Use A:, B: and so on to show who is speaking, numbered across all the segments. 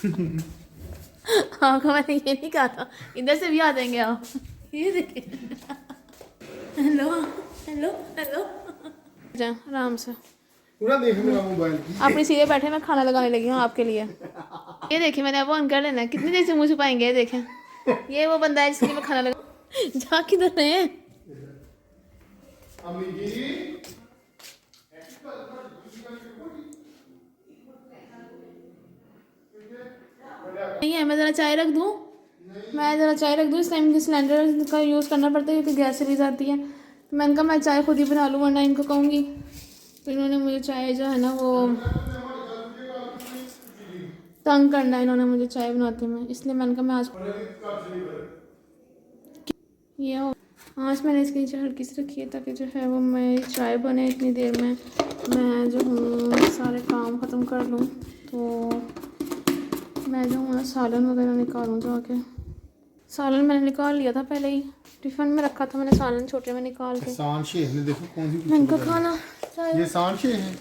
A: आपको मैंने ये नहीं कहा था, इधर से भी आ जाएंगे आप। ये देखिए। Hello hello hello. जा आराम से
B: पूरा देख मेरा मोबाइल की।
A: अपनी सीधे बैठे, मैं खाना लगाने लगी हूँ आपके लिए। ये देखिए मैंने अब ऑन कर लेना है, कितनी देर से मुँह छुपाएंगे। ये देखें, ये वो बंदा है जिसके लिए मैं खाना लगा। जा किधर रहे हैं?
B: अम्मी जी
A: नहीं है, मैं ज़रा चाय रख दूँ। मैं ज़रा चाय रख दूँ, इस टाइम सिलेंडर का यूज़ करना पड़ता है क्योंकि गैस चली जाती है। तो मैंने कहा मैं चाय खुद ही बना लूँ, वरना इनको कहूँगी। तो इन्होंने मुझे चाय जो है ना वो तंग करना है, इन्होंने मुझे चाय बनाते में, इसलिए मैंने कहा मैं आज ये हो आज मैंने इसके नीचे हल्की सी रखी है ताकि जो है वो मेरी चाय बने। इतनी देर में मैं जो हूँ सारे काम ख़त्म कर लूँ, तो मैं जो हूँ ना सालन वगैरह निकालूँ जाके। सालन मैंने निकाल लिया था पहले ही, टिफ़िन में रखा था मैंने सालन छोटे में निकाल के।
B: सान शेख ने देखो कौन सी
A: मैं इनको खाना
B: ये सान शेख है।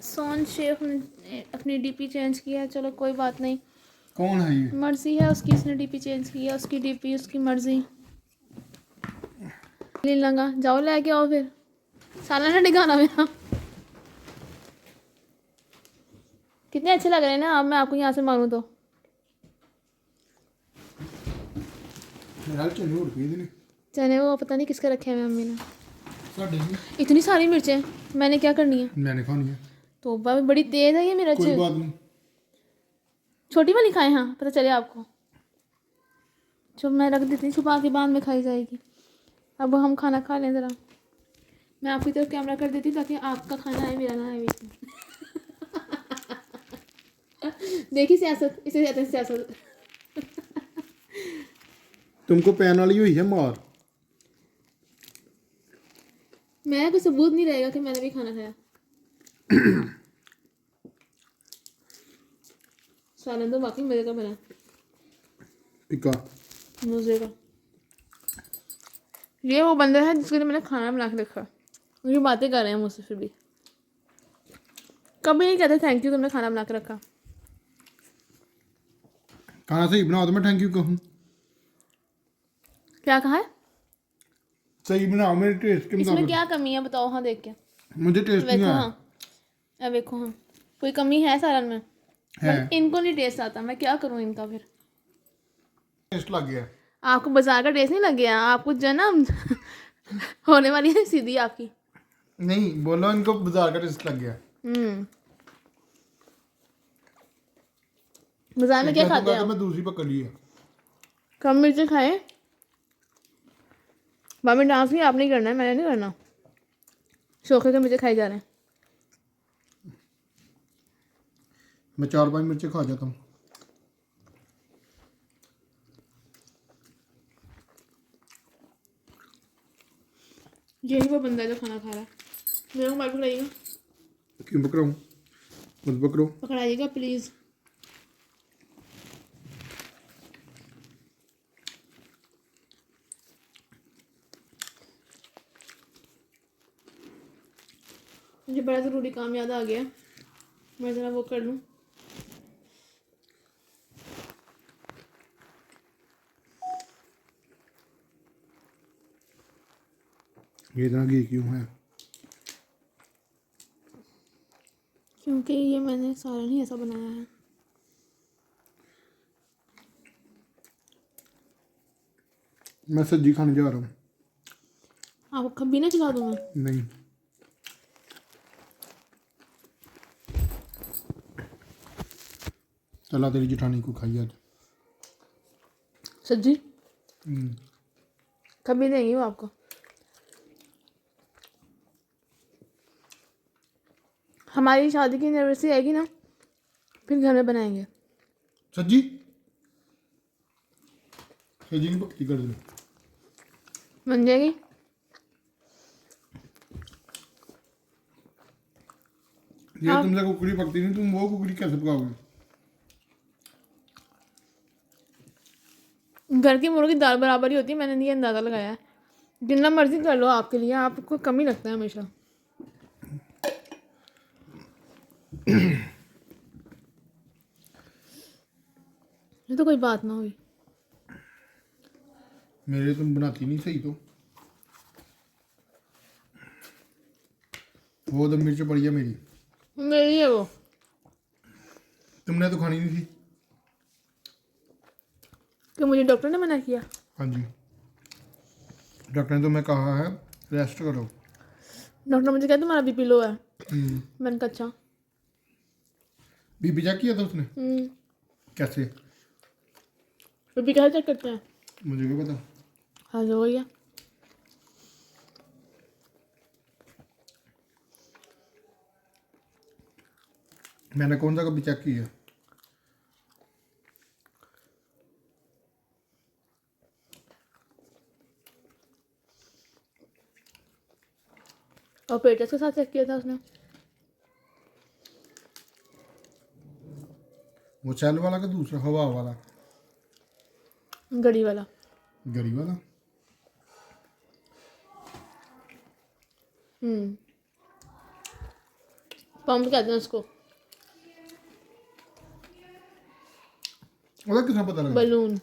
A: सोन शेख ने अपनी डीपी चेंज किया है, चलो कोई बात नहीं,
B: कौन है ये?
A: मर्जी है उसकी, इसने डीपी चेंज किया, उसकी डीपी उसकी मर्जी। ले लगा जाओ लेके आओ फिर, सालन ना दिखाना मेरा। कितने अच्छे लग रहे हैं ना, अब मैं आपको यहाँ से मारूँ तो।
B: यार चलो और भी दिन
A: चने वो पता नहीं किसके रखे हैं मम्मी ने।
B: साढ़े भी
A: इतनी सारी मिर्चें मैंने क्या करनी है?
B: मैंने खानी है।
A: तो बड़ी तेज है ये मिर्च।
B: कोई बात नहीं,
A: छोटी वाली खाएं, हाँ पता चले आपको। जो मैं रख देती छुपा के, बाद में खाई जाएगी। अब हम खाना खा लें ज़रा। मैं आपकी तरफ कैमरा कर देती ताकि आपका खाना आए मेरा ना आए बीच में। देखी सियासत, इसे कहते हैं सियासत।
B: तुमको पैन वाली हुई है मार।
A: मैं कोई सबूत नहीं रहेगा कि मैंने भी खाना खाया। सालन तो वाकई मज़े का बना,
B: टिक्का
A: मज़े का। ये वो बंदा है जिसके लिए मैंने खाना बना के रखा। ये बातें कर रहे हैं मुझसे, फिर भी कभी नहीं कहते थैंक यू तुमने खाना बना के रखा।
B: खाना सही बनाओ तो मैं थैंक यू कहूँ।
A: क्या कहा है?
B: सही बनाओ मेरे टेस्ट के
A: इसमें
B: मुताबिक।
A: क्या कमी है बताओ, हाँ देख के।
B: मुझे टेस्ट नहीं
A: देखो
B: आया
A: हाँ, अब देखो हाँ, कोई कमी है सालन में?
B: है।
A: इनको नहीं टेस्ट आता, मैं क्या करूँ इनका फिर।
B: टेस्ट लग गया।
A: आपको बाजार का टेस्ट नहीं लग गया? आपको जो है ना होने वाली है सीधी आपकी।
B: नहीं बोलो इनको बाजार का टेस्ट लग गया।
A: बाजार में क्या खाते हैं
B: तो
A: आप?
B: मैं दूसरी पकड़ ली है।
A: कम मिर्ची खाए। बाबी डांस भी आपने करना है, मैंने नहीं करना। शौक के मिर्ची खाई जा रहे हैं।
B: मैं 4-5 मिर्चें खा जाता हूँ।
A: यही वो बंदा है जो खाना खा रहा है। मेरे को मार पकड़ाइएगा,
B: क्यों पकड़ाऊँ? मत पकड़ो।
A: पकड़ाइएगा प्लीज़। मुझे बड़ा ज़रूरी काम याद आ गया, मैं ज़रा वो कर लूँ।
B: ये इतना घी क्यों है?
A: क्योंकि ये मैंने सालन ही ऐसा बनाया है।
B: मैं सब्जी खाने जा रहा हूँ।
A: आपको कभी ना खिला दूँ मैं?
B: नहीं चला तेरी जेठानी को खाई आज।
A: सब्जी कभी देंगी वो आपको। हमारी शादी की एनिवर्सरी आएगी ना, फिर घर में बनाएंगे।
B: सब्जी सब्जी नहीं पकती कर दे।
A: बन जाएगी।
B: ये तुमसे कुकड़ी पकती नहीं, तुम वो कुकड़ी कैसे पकाओगे?
A: घर की मुर्गी दाल बराबर ही होती है, मैंने ये अंदाज़ा लगाया है। जितना मर्जी कर लो आपके लिए, आपको कमी लगता है हमेशा। ये तो कोई बात ना हुई।
B: मेरे तुम बनाती नहीं सही तो। वो तो मिर्च पड़ी है मेरी।
A: मेरी है वो।
B: तुमने तो खानी नहीं थी।
A: कि मुझे डॉक्टर ने मना किया।
B: हाँ जी, डॉक्टर ने तो मैं कहा है रेस्ट करो।
A: डॉक्टर मुझे कहता तुम्हारा बीपी लो है। मैंने कहा अच्छा।
B: बीपी चेक किया था उसने? कैसे?
A: बीपी कैसे चेक करते हैं?
B: मुझे क्या पता।
A: हाँ जो वही है।
B: मैंने कौन सा कभी चेक किया?
A: और पेट के साथ चेक किया था उसने।
B: वो चैल वाला का दूसरा हवा वाला?
A: गड़ी वाला।
B: गड़ी वाला।
A: पंप कहते हैं उसको।
B: ਉਹਦਾ कितना पता लगा?
A: बलून।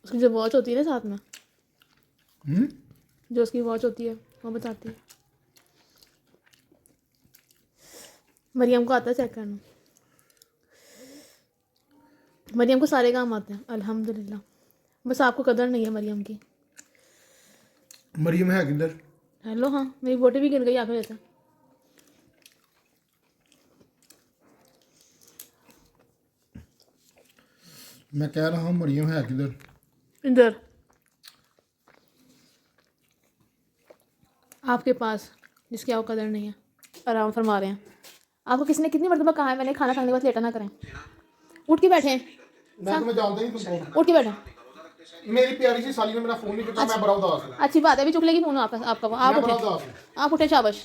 A: उसकी जो वॉच होती है ना साथ में, जो उसकी वॉच होती है वो बताती है। मरियम को आता है चेक करना। मरियम को सारे काम आते हैं अल्हम्दुलिल्लाह। बस आपको कदर नहीं है मरियम की।
B: मरियम है किधर?
A: हेलो, हाँ मेरी बोटी भी गिर गई आपके जैसे।
B: मैं कह रहा हूँ मरियम है किधर?
A: इधर आपके पास, जिसकी आपको कदर नहीं है। आराम फरमा रहे हैं। आपको किसने कितनी मरतबा कहा है मैंने खाना खाने के बाद लेटा ना करें। उठ के बैठे।
B: मैं तुम्हें जानता ही तुमको।
A: उठ के बैठे।
B: मेरी प्यारी सी साली ने मेरा फोन नहीं किया। मैं बड़ा उदास हूँ।
A: अच्छी बात है, अभी चुक लेगी फोन आपका वो। आप
B: मैं बड़ा
A: उठे,
B: उदास हूँ।
A: आप उठे, शाबाश।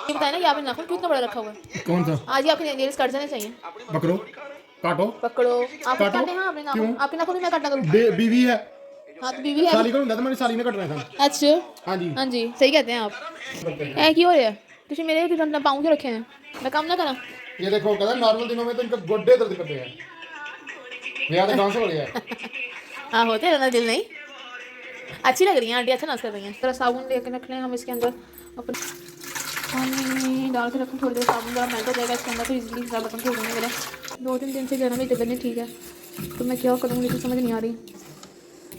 A: ये बताया ना कि आपने नाखून कितना बड़ा रखा हुआ है।
B: कौन सा?
A: आज ही आपके नेल्स कट जाने चाहिए।
B: पकड़ो, काटो।
A: पकड़ो आप
B: काटो।
A: काटे। हाँ अपने नाखून, आपके नाखून भी मैं काटना करूँ।
B: बीवी है।
A: हाँ तो बीवी है।
B: साली को नहीं था, मैंने साली ने कटना था।
A: अच्छा
B: हाँ जी।
A: हाँ जी, सही कहते हैं आप। ऐ क्यों हो रहा है? तुझे मेरे कितना पाँव क्यों रखे हैं? मैं काम ना करा।
B: ये देखो, कहता नॉर्मल दिनों में तो इनका गोड्डे दर्द करते हैं। मेरा तो डांस हो गया है।
A: हाँ होते हैं ना, दिल नहीं। अच्छी लग रही है आंटी, अच्छा नाच कर रही हैं। थोड़ा साबुन लेके रख लें हम इसके अंदर। अपने पानी डाल के रखें थोड़ी देर, साबुन जरा मेल्ट हो जाएगा इसके अंदर तो इजीली सारा बर्तन धो देंगे मेरे। 2-3 दिन से जरा मेरी तबीयत नहीं ठीक है, तो मैं क्या करूँगी मुझे समझ नहीं आ रही।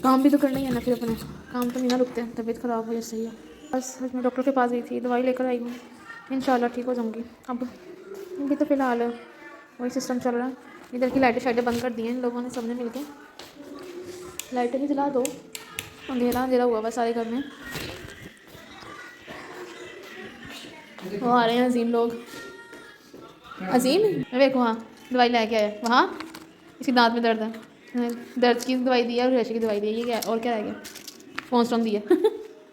A: काम भी तो करना ही है ना, फिर अपने काम तो नहीं ना रुकते हैं। तबीयत ख़राब हो या सही है। बस आज मैं डॉक्टर के पास गई थी, दवाई लेकर आई हूँ। इंशाल्लाह ठीक हो जाऊँगी। अब अभी तो फ़िलहाल वही सिस्टम चल रहा है। इधर की लाइटें शाइटें बंद कर दी हैं इन लोगों ने, सबने मिलके। लाइटें भी जला दो, अंधेरा अंधेरा हुआ हुआ सारे घर में। वो आ रहे हैं अजीम लोग। अजीम देखो, हाँ दवाई लेके आया वहाँ। इसकी दांत में दर्द है, दर्द की दवाई दी है और रेशे की दवाई दी है। ये क्या और क्या रह गया? फोन स्ट्रॉन्ग दी है।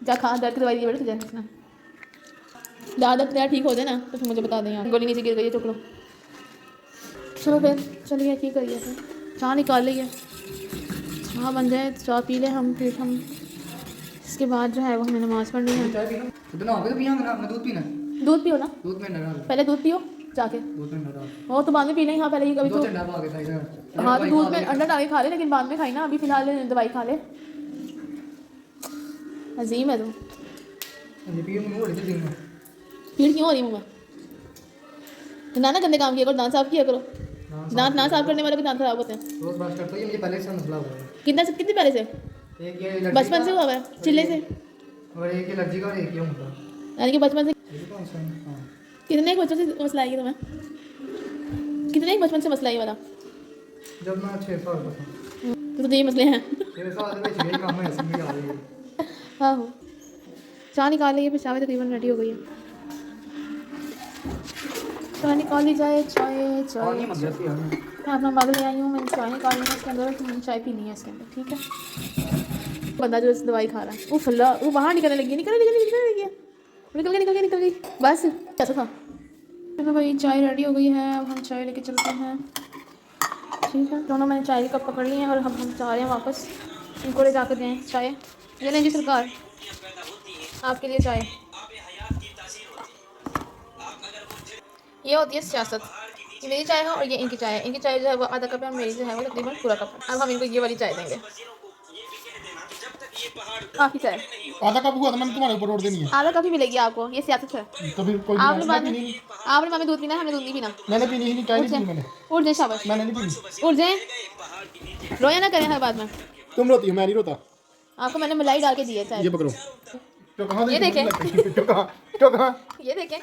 A: जा खा, दर्द की दवाई दी है बेटा तुझे। दादा तेरा ठीक हो जाए ना तो फिर मुझे बता दें। गोली नीचे गिर गई है, चुक लो। चलो फिर चलिए, ठीक करिए फिर। चाय निकाल लीजिए, चाय बन जाए, चाय पी ले हम, फिर हम इसके बाद जो है वो हमें नमाज़ पढ़नी है। दूध पियो ना, पहले दूध पियो जाके। वो तो बाद में पी लें। हाँ पहले ही कभी तो। हाँ तो दूध में अंडा डाल के खा ले, लेकिन बाद में खाई ना, अभी फ़िलहाल दवाई खा ले। अजीम है तुम। पीड़ क्यों हो रही मुँह में? ना ना गंदे काम किया करो, दांत साफ किया करो। दांत ना साफ करने वाले के दांत खराब होते हैं।
C: रोज ब्रश करता है, मुझे पहले से मसला हुआ है।
A: कितने पहले से?
C: एक ये
A: बचपन से हुआ है, चिल्ले से?
C: और एक एलर्जी का और एक ये होता है।
A: यानी कि बचपन से?
C: ये कौन सा है? हाँ।
A: कितने एक बचपन से मसला है तुम्हें? कितने एक बचपन से मसला है ये वाला?
C: जब मैं 6 साल का था।
A: तो ये मसले हैं।
C: 6 साल में यही काम है, ऐसे में आ रही है।
A: हाँ हो, चाय निकाल लीजिए। फिर चाय तकरीबन रेडी हो गई है। चाय निकाल ली जाए। चाय चाय मैं अपना मग ले आई हूँ। मैंने चाय निकालनी है इसके अंदर, तो मैंने चाय पीनी है इसके अंदर, ठीक है। बंदा जो इस दवाई खा रहा है वो फल्ला, वो बाहर निकलने लगी, निकल गई बस। कैसा था? चलो भाई चाय रेडी हो गई है, अब हम चाय लेके चलते हैं, ठीक है। दोनों मैंने चाय के कप पकड़ लिए हैं और हम जा रहे हैं वापस। इनको ले जाकर दें चाय। ये लें जी सरकार, आपके लिए चाय। ये होती है सियासत। ये मेरी चाय है और ये इनकी चाय है। इनकी चाय जो है वो आधा कप है और मेरी जो है वो तकरीबन पूरा कप है। अब हम इनको ये वाली चाय देंगे। आपकी चाय
B: आधा कप हुआ तो मैंने तुम्हारे ऊपर रोड देनी है।
A: आधा कप ही मिलेगी आपको, ये सियासत है।
B: तो फिर कोई
A: आपने बाद
B: नहीं
A: में
B: नहीं
A: आपने बाद में दूध पीना है, हमने दूध नहीं पीना।
B: मैंने पीनी ही नहीं, चाय नहीं पीनी मैंने।
A: उठ जाए शाबाश,
B: मैंने नहीं पीनी।
A: उठ जाए, रोया ना करें हर बात में।
B: तुम रोती हो, मैं नहीं रोता।
A: आपको मैंने मलाई डाल के दी है चाय।
B: ये पकड़ो। तो कहाँ
A: ये देखें।
B: तो कहाँ तो कहाँ
A: ये देखें।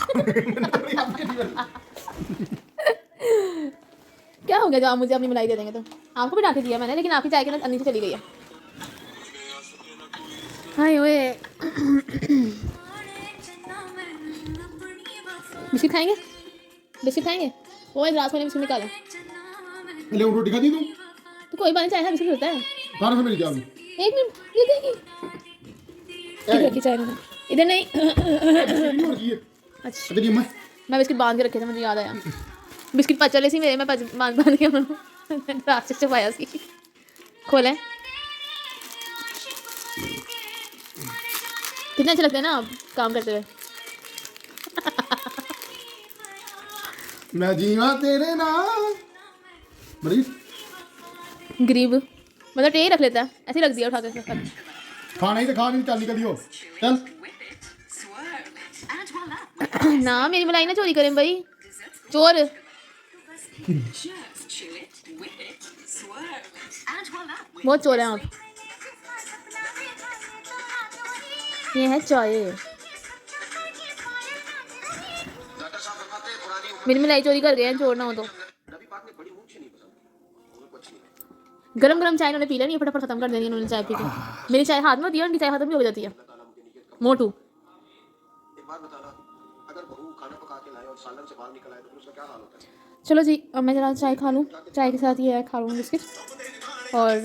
A: क्या हो गया जो आप मुझे अपनी मलाई दे देंगे? तो आपको भी डाल के दिया मैंने, लेकिन आपकी चाय के अंदर नीचे चली गई है। हाय ओए। बिस्किट खाएंगे? बिस्किट खाएंगे? वो एक रात मैंने बिस्किट निकाला।
B: ले वो रोटी खा दी तुम?
A: तो कोई बात नहीं, चाय है बिस्किट होता है।
B: बाहर से मेरी चाय।
A: एक मिनट, ये देगी किधर रखी चाय मैंने? इधर नहीं। अच्छा,
B: अरे मैं
A: बिस्किट बांध के रखे थे, मुझे याद आया। बिस्किट पच चले सी मेरे, मैं बांध के रात से छुपाया सी। खोलें। कितने अच्छे लगते हैं ना आप काम करते हुए।
B: मैं जीवा तेरे नाम। बड़ी
A: गरीब मतलब टे रख लेता है, ऐसे रख दिया उठा के।
B: खाना ही तो खा नहीं, चल निकल दियो चल।
A: ना मेरी मलाई ना चोरी करें भाई, चोर। बहुत चोर हैं आप। ये है चाय। मेरी मलाई चोरी कर गए हैं, चोर ना हो तो। गरम गरम चाय उन्होंने पी लेनी है, फटाफट खत्म कर देनी है उन्होंने चाय पी के। मेरी चाय हाथ में होती है, उनकी चाय खत्म भी हो जाती है। मोटू चलो जी, अब मैं जरा चाय खा लूँ। चाय के साथ ये है, खा लूँ बिस्किट। और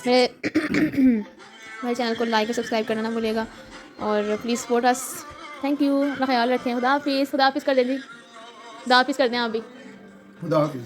A: मेरे चैनल को लाइक और सब्सक्राइब करना ना भूलिएगा। और please support us. Thank you, अपना ख्याल रखें। खुदा हाफिज़। खुदा हाफिज़ कर दें जी, खुदा हाफिज़ कर दें आप भी।
B: खुदा हाफिज़।